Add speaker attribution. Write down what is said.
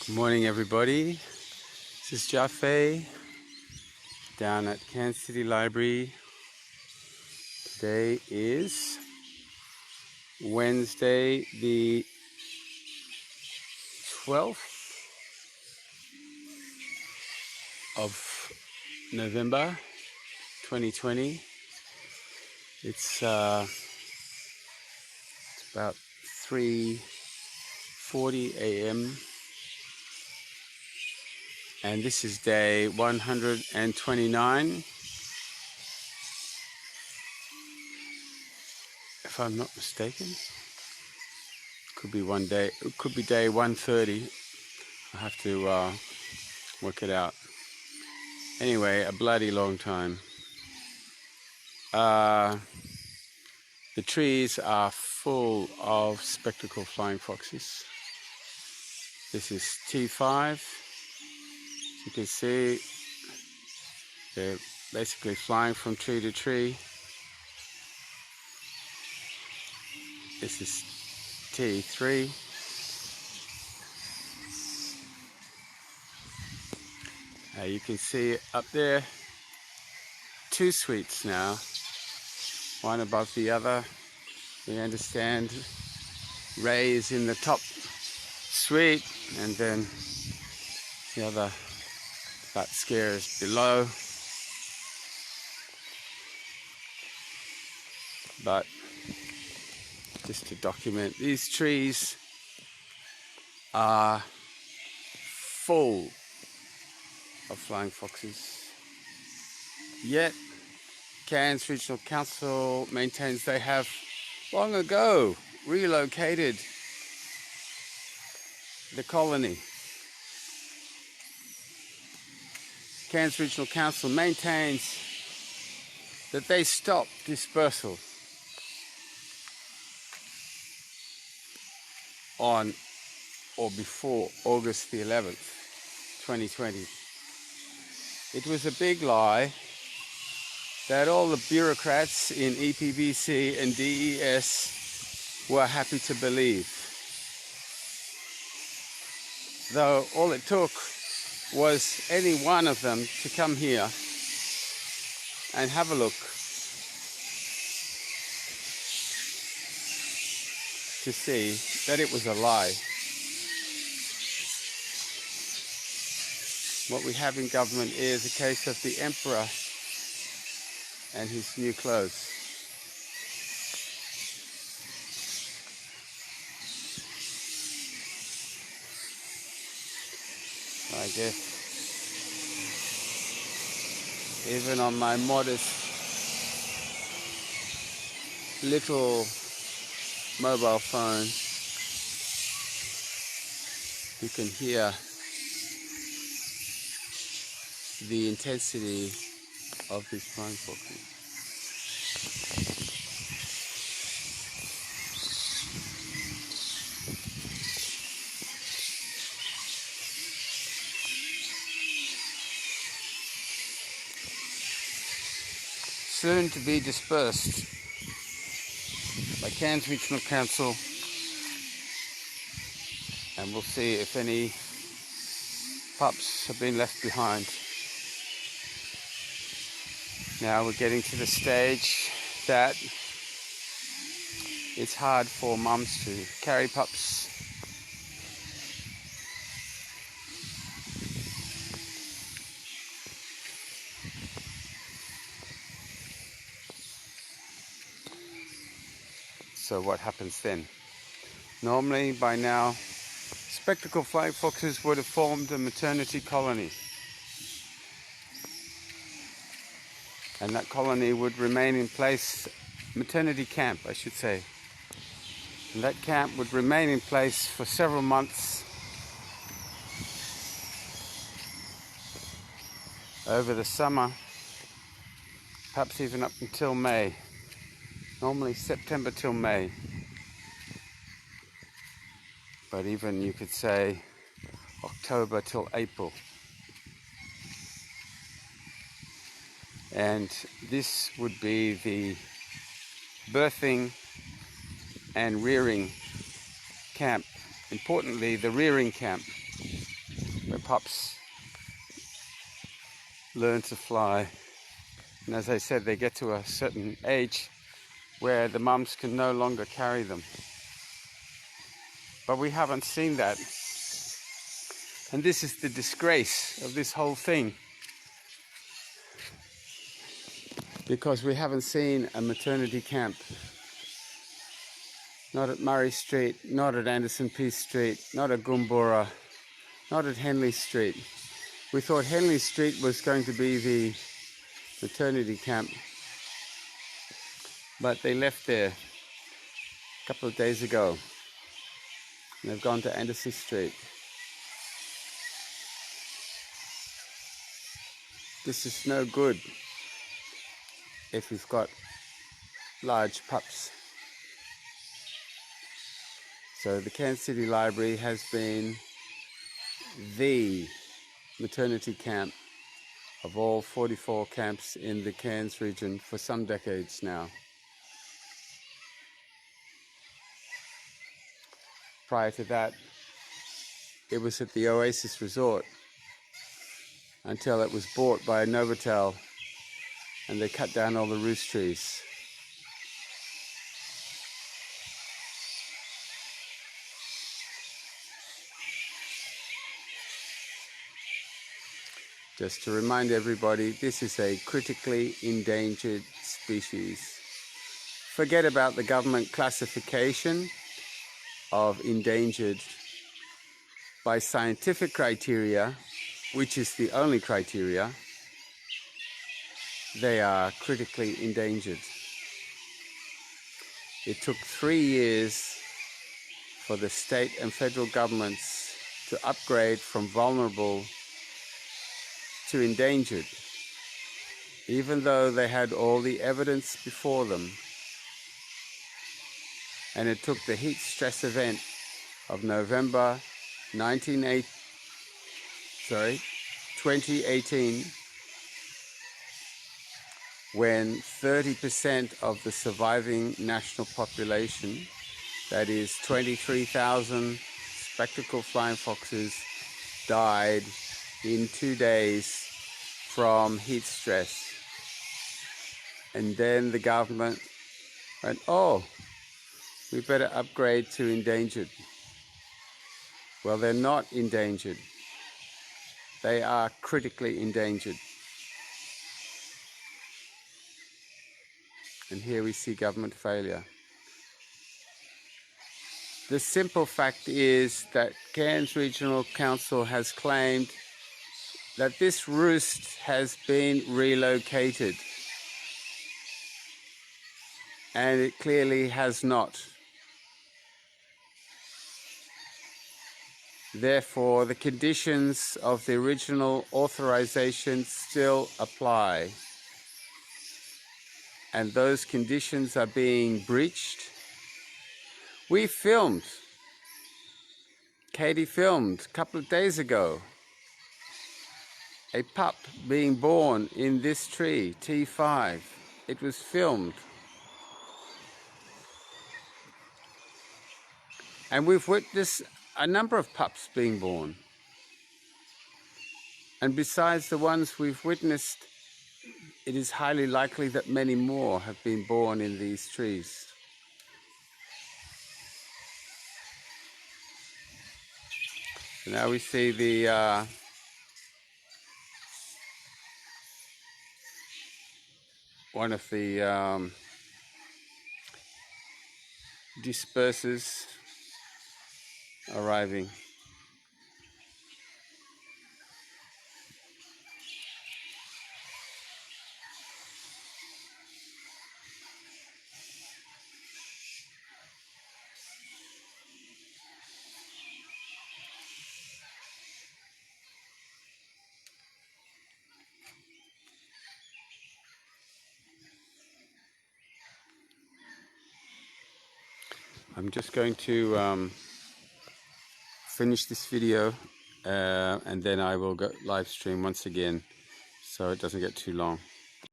Speaker 1: Good morning, everybody. This is Jaffe down at Cairns City Library. Today is Wednesday, the 12th of November 2020. It's about 3:40 a.m. and this is day 129, if I'm not mistaken. Could be it could be day 130. I have to work it out. Anyway, a bloody long time. The trees are full of spectacled flying foxes. This is T5. As you can see, they're basically flying from tree to tree. This is T3. You can see up there, two suites now, one above the other. We understand Ray is in the top suite, and then the other fat scare is below. But just to document, these trees are full of flying foxes. Yet Cairns Regional Council maintains they have long ago relocated the colony. Cairns Regional Council maintains that they stopped dispersal on or before August the 11th, 2020. It was a big lie that all the bureaucrats in EPBC and DES were happy to believe. Though all it took was any one of them to come here and have a look to see that it was a lie. What we have in government is a case of the emperor and his new clothes. I guess even on my modest little mobile phone, you can hear the intensity of these flying foxes. Soon to be dispersed by Cairns Regional Council, and we'll see if any pups have been left behind. Now we're getting to the stage that it's hard for mums to carry pups. So what happens then? Normally by now, spectacled flying foxes would have formed a maternity colony. And that colony would remain in place, maternity camp I should say. And that camp would remain in place for several months over the summer, perhaps even up until May. Normally September till May. But even you could say October till April. And this would be the birthing and rearing camp. Importantly, the rearing camp where pups learn to fly. And as I said, they get to a certain age where the mums can no longer carry them. But we haven't seen that. And this is the disgrace of this whole thing. Because we haven't seen a maternity camp. Not at Murray Street, not at Anderson Peace Street, not at Goombura, not at Henley Street. We thought Henley Street was going to be the maternity camp, but they left there a couple of days ago. And they've gone to Anderson Street. This is no good if you've got large pups. So the Cairns City Library has been the maternity camp of all 44 camps in the Cairns region for some decades now. Prior to that, it was at the Oasis Resort until it was bought by Novotel and they cut down all the roost trees. Just to remind everybody, this is a critically endangered species. Forget about the government classification of endangered by scientific criteria, which is the only criteria. They are critically endangered. It took 3 years for the state and federal governments to upgrade from vulnerable to endangered, even though they had all the evidence before them. And it took the heat stress event of November 2018, when 30% of the surviving national population, that is 23,000 spectacled flying foxes, died in 2 days from heat stress. And then the government went, oh, we better upgrade to endangered. Well, they're not endangered. They are critically endangered. And here we see government failure. The simple fact is that Cairns Regional Council has claimed that this roost has been relocated, and it clearly has not. Therefore, the conditions of the original authorization still apply, and those conditions are being breached. We filmed, Katie filmed a couple of days ago, a pup being born in this tree, T5. It was filmed. And we've witnessed a number of pups being born. And besides the ones we've witnessed, it is highly likely that many more have been born in these trees. So now we see the one of the dispersers arriving. I'm just going to finish this video and then I will go live stream once again so it doesn't get too long.